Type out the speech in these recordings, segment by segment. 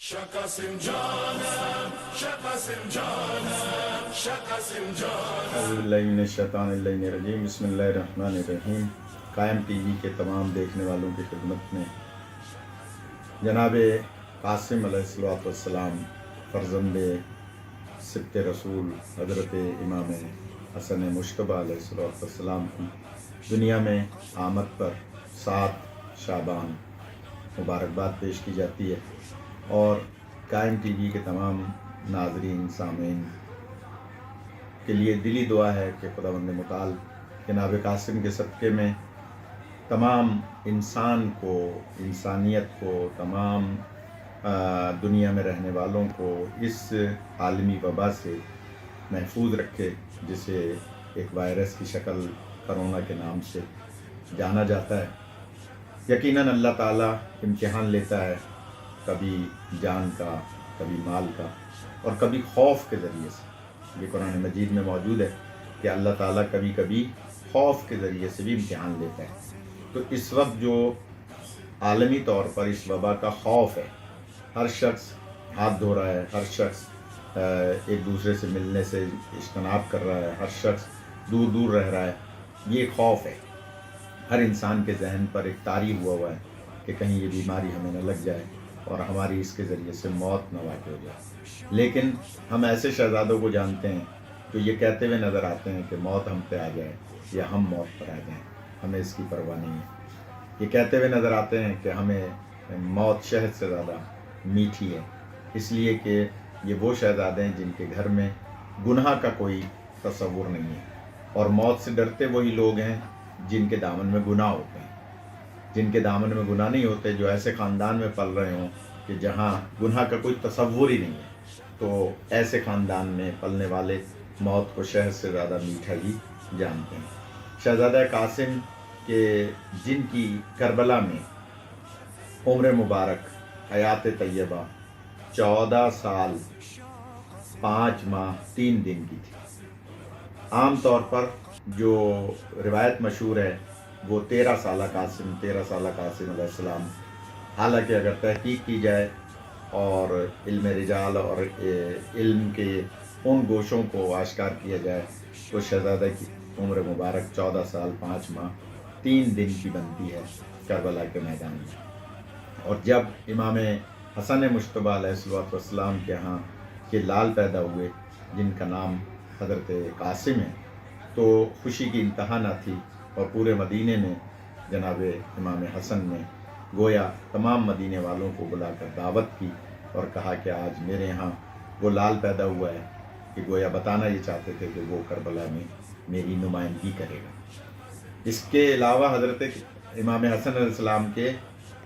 شقاسم جانم شقاسم جانم شقاسم جانم اعوذ باللہ من الشیطان الرجیم بسم اللہ الرحمن الرحیم۔ قائم ٹی وی کے تمام دیکھنے والوں کی خدمت میں جناب قاسم علیہ السلام فرزند سبط رسول حضرت امام حسن مجتبیٰ علیہ السلام کی دنیا میں آمد پر 7 شعبان مبارکباد پیش کی جاتی ہے، اور قائم ٹی وی کے تمام ناظرین سامعین کے لیے دلی دعا ہے کہ خداوند متعال جناب قاسم کے صدقے میں تمام انسان کو، انسانیت کو، تمام دنیا میں رہنے والوں کو اس عالمی وبا سے محفوظ رکھے، جسے ایک وائرس کی شکل کرونا کے نام سے جانا جاتا ہے۔ یقیناً اللہ تعالیٰ امتحان لیتا ہے، کبھی جان کا، کبھی مال کا، اور کبھی خوف کے ذریعے سے۔ یہ قرآن مجید میں موجود ہے کہ اللہ تعالیٰ کبھی کبھی خوف کے ذریعے سے بھی امتحان لیتا ہے۔ تو اس وقت جو عالمی طور پر اس وبا کا خوف ہے، ہر شخص ہاتھ دھو رہا ہے، ہر شخص ایک دوسرے سے ملنے سے اجتناب کر رہا ہے، ہر شخص دور دور رہ رہا ہے۔ یہ خوف ہے، ہر انسان کے ذہن پر ایک طاری ہوا ہے کہ کہیں یہ بیماری ہمیں نہ لگ جائے اور ہماری اس کے ذریعے سے موت نہ واقع ہو جائے۔ لیکن ہم ایسے شہزادوں کو جانتے ہیں جو یہ کہتے ہوئے نظر آتے ہیں کہ موت ہم پہ آ جائے یا ہم موت پر آ جائیں، ہمیں اس کی پرواہ نہیں ہے۔ یہ کہتے ہوئے نظر آتے ہیں کہ ہمیں موت شہد سے زیادہ میٹھی ہے، اس لیے کہ یہ وہ شہزادے ہیں جن کے گھر میں گناہ کا کوئی تصور نہیں ہے، اور موت سے ڈرتے وہی لوگ ہیں جن کے دامن میں گناہ ہوتے ہیں۔ جن کے دامن میں گناہ نہیں ہوتے، جو ایسے خاندان میں پل رہے ہوں کہ جہاں گناہ کا کوئی تصور ہی نہیں ہے، تو ایسے خاندان میں پلنے والے موت کو شہد سے زیادہ میٹھا ہی جانتے ہیں۔ شہزادہ قاسم کے جن کی کربلا میں عمر مبارک حیات طیبہ 14 سال 5 ماہ 3 دن کی تھی۔ عام طور پر جو روایت مشہور ہے وہ 13 سالہ قاسم علیہ السلام، حالانکہ اگر تحقیق کی جائے اور علم رجال اور علم کے ان گوشوں کو آشکار کیا جائے تو شہزادہ کی عمر مبارک 14 سال 5 ماہ 3 دن کی بنتی ہے کربلا کے میدان میں۔ اور جب امام حسن مجتبیٰ علیہ السلام کے ہاں کے لال پیدا ہوئے جن کا نام حضرت قاسم ہے، تو خوشی کی انتہا نہ تھی، اور پورے مدینے میں جناب امام حسن نے گویا تمام مدینے والوں کو بلا کر دعوت کی اور کہا کہ آج میرے ہاں وہ لال پیدا ہوا ہے کہ گویا بتانا یہ چاہتے تھے کہ وہ کربلا میں میری نمائندگی کرے گا۔ اس کے علاوہ حضرت امام حسن علیہ السلام کے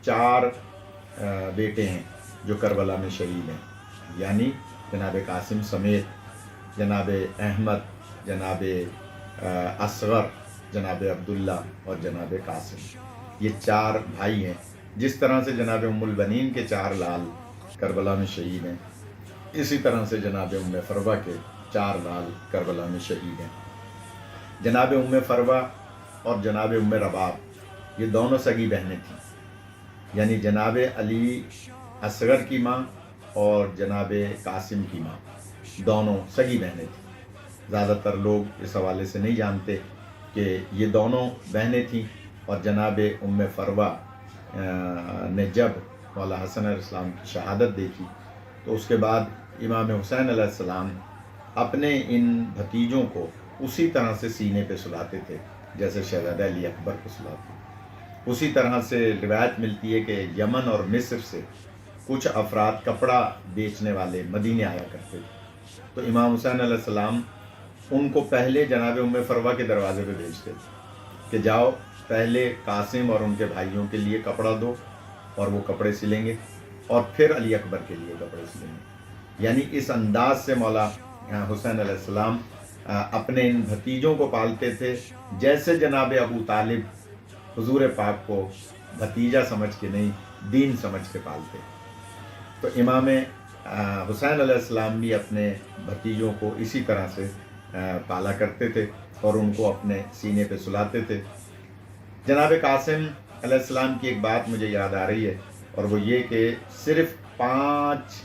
4 بیٹے ہیں جو کربلا میں شہید ہیں، یعنی جناب قاسم سمیت جناب احمد، جناب اصغر، جناب عبداللہ اور جناب قاسم۔ یہ 4 بھائی ہیں۔ جس طرح سے جناب ام البنین کے 4 لال کربلا میں شہید ہیں، اسی طرح سے جناب ام فروہ کے 4 لال کربلا میں شہید ہیں۔ جناب ام فروہ اور جناب ام رباب یہ دونوں سگی بہنیں تھیں، یعنی جناب علی اصغر کی ماں اور جناب قاسم کی ماں دونوں سگی بہنیں تھیں۔ زیادہ تر لوگ اس حوالے سے نہیں جانتے کہ یہ دونوں بہنیں تھیں، اور جناب ام فروہ نے جب مولا حسن علیہ السلام کی شہادت دیکھی تو اس کے بعد امام حسین علیہ السلام اپنے ان بھتیجوں کو اسی طرح سے سینے پہ سلاتے تھے جیسے شہزادہ علی اکبر کو سلاتے۔ اسی طرح سے روایت ملتی ہے کہ یمن اور مصر سے کچھ افراد کپڑا بیچنے والے مدینے آیا کرتے تھے، تو امام حسین علیہ السلام ان کو پہلے جناب ام فروہ کے دروازے پہ بھیجتے تھے کہ جاؤ پہلے قاسم اور ان کے بھائیوں کے لیے کپڑا دو، اور وہ کپڑے سلیں گے، اور پھر علی اکبر کے لیے کپڑے سلیں گے۔ یعنی اس انداز سے مولا حسین علیہ السلام اپنے ان بھتیجوں کو پالتے تھے، جیسے جناب ابو طالب حضور پاک کو بھتیجا سمجھ کے نہیں، دین سمجھ کے پالتے۔ تو امام حسین علیہ السلام بھی اپنے بھتیجوں کو اسی طرح سے پالا کرتے تھے اور ان کو اپنے سینے پہ سلاتے تھے۔ جناب قاسم علیہ السلام کی ایک بات مجھے یاد آ رہی ہے، اور وہ یہ کہ صرف 5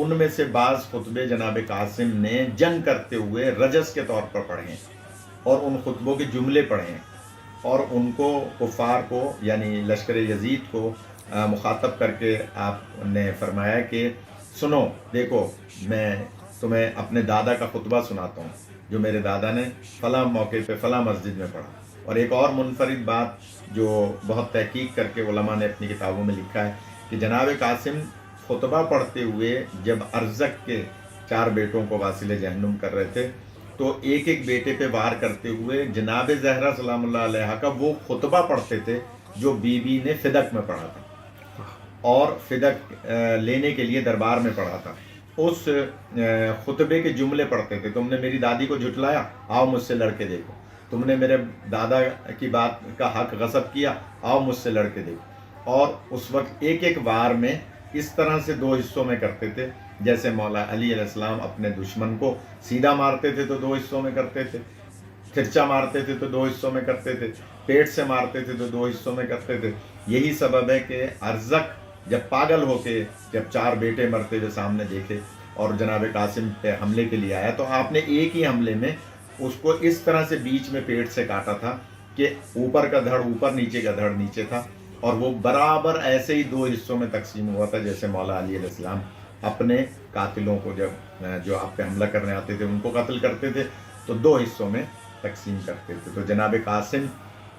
ان میں سے بعض خطبے جناب قاسم نے جنگ کرتے ہوئے رجس کے طور پر پڑھے ہیں اور ان خطبوں کے جملے پڑھے ہیں اور ان کو کفار کو یعنی لشکر یزید کو مخاطب کر کے آپ نے فرمایا کہ سنو دیکھو میں تمہیں اپنے دادا کا خطبہ سناتا ہوں جو میرے دادا نے فلاں موقع پہ فلاں مسجد میں پڑھا. اور ایک اور منفرد بات جو بہت تحقیق کر کے علماء نے اپنی کتابوں میں لکھا ہے کہ جناب قاسم خطبہ پڑھتے ہوئے جب ارزق کے 4 بیٹوں کو واصل جہنم کر رہے تھے تو ایک ایک بیٹے پہ وار کرتے ہوئے جناب زہرا سلام اللہ علیہ کا وہ خطبہ پڑھتے تھے جو بی بی نے فدق میں پڑھا تھا اور فدق لینے کے لیے دربار میں پڑھا تھا. اس خطبے کے جملے پڑھتے تھے. تم نے میری دادی کو جھٹلایا, آؤ مجھ سے لڑ کے دیکھو. تم نے میرے دادا کی بات کا حق غصب کیا, آؤ مجھ سے لڑ کے دیکھو. اور اس وقت ایک ایک وار میں اس طرح سے 2 حصوں میں کرتے تھے جیسے مولا علی علیہ السلام اپنے دشمن کو سیدھا مارتے تھے تو 2 حصوں میں کرتے تھے, ترچا مارتے تھے تو 2 حصوں میں کرتے تھے, پیٹ سے مارتے تھے تو 2 حصوں میں کرتے تھے. یہی سبب ہے کہ ارزق جب پاگل ہو کے جب 4 بیٹے مرتے ہوئے سامنے دیکھے اور جناب قاسم پہ حملے کے لیے آیا تو آپ نے ایک ہی حملے میں اس کو اس طرح سے بیچ میں پیٹ سے کاٹا تھا کہ اوپر کا دھڑ اوپر, نیچے کا دھڑ نیچے تھا اور وہ برابر ایسے ہی 2 حصوں میں تقسیم ہوا تھا جیسے مولا علی علیہ السلام اپنے قاتلوں کو جو آپ پہ حملہ کرنے آتے تھے ان کو قتل کرتے تھے تو 2 حصوں میں تقسیم کرتے تھے. تو جناب قاسم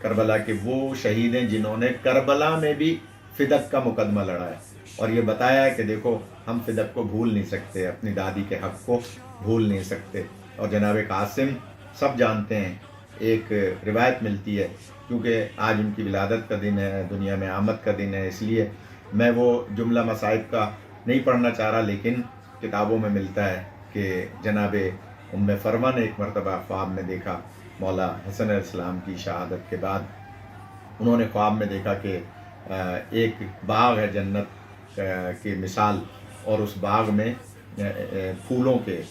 کربلا کے وہ شہید ہیں جنہوں نے کربلا میں بھی فدق کا مقدمہ لڑا ہے اور یہ بتایا ہے کہ دیکھو ہم فدق کو بھول نہیں سکتے, اپنی دادی کے حق کو بھول نہیں سکتے. اور جناب قاسم سب جانتے ہیں, ایک روایت ملتی ہے کیونکہ آج ان کی ولادت کا دن ہے, دنیا میں آمد کا دن ہے, اس لیے میں وہ جملہ مصائب کا نہیں پڑھنا چاہ رہا, لیکن کتابوں میں ملتا ہے کہ جناب ام فرما نے ایک مرتبہ خواب میں دیکھا مولا حسن علیہ السلام کی شہادت کے بعد انہوں نے خواب میں دیکھا کہ ایک باغ ہے جنت کی مثال اور اس باغ میں پھولوں کے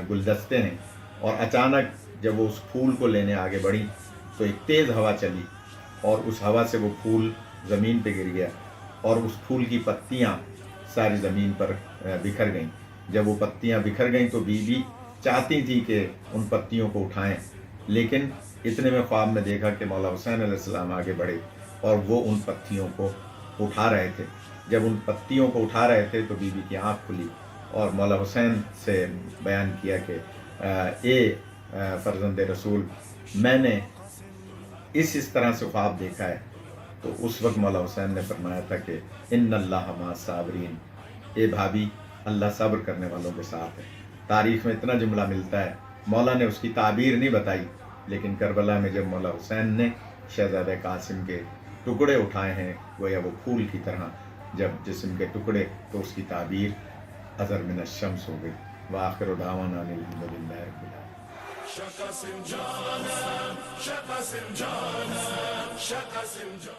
گلدستے ہیں اور اچانک جب وہ اس پھول کو لینے آگے بڑھی تو ایک تیز ہوا چلی اور اس ہوا سے وہ پھول زمین پہ گر گیا اور اس پھول کی پتیاں ساری زمین پر بکھر گئیں. جب وہ پتیاں بکھر گئیں تو بیوی چاہتی تھی کہ ان پتیوں کو اٹھائیں, لیکن اتنے میں خواب میں دیکھا کہ مولا حسین علیہ السلام آگے بڑھے اور وہ ان پتیوں کو اٹھا رہے تھے. جب ان پتیوں کو اٹھا رہے تھے تو بیوی کی آنکھ کھلی اور مولا حسین سے بیان کیا کہ اے فرزند رسول میں نے اس طرح سے خواب دیکھا ہے. تو اس وقت مولا حسین نے فرمایا تھا کہ ان اللہ مع الصابرین, اے بھابھی اللہ صبر کرنے والوں کے ساتھ ہے. تاریخ میں اتنا جملہ ملتا ہے, مولا نے اس کی تعبیر نہیں بتائی, لیکن کربلا میں جب مولا حسین نے شہزادہ قاسم کے ٹکڑے اٹھائے ہیں گویا وہ پھول کی طرح جب جسم کے ٹکڑے, تو اس کی تعبیر اظہر من الشمس ہو گئی. وآخر دعوانا ان الحمد للہ رب العالمین. شقاسم جانم شقاسم جانم شقاسم جانم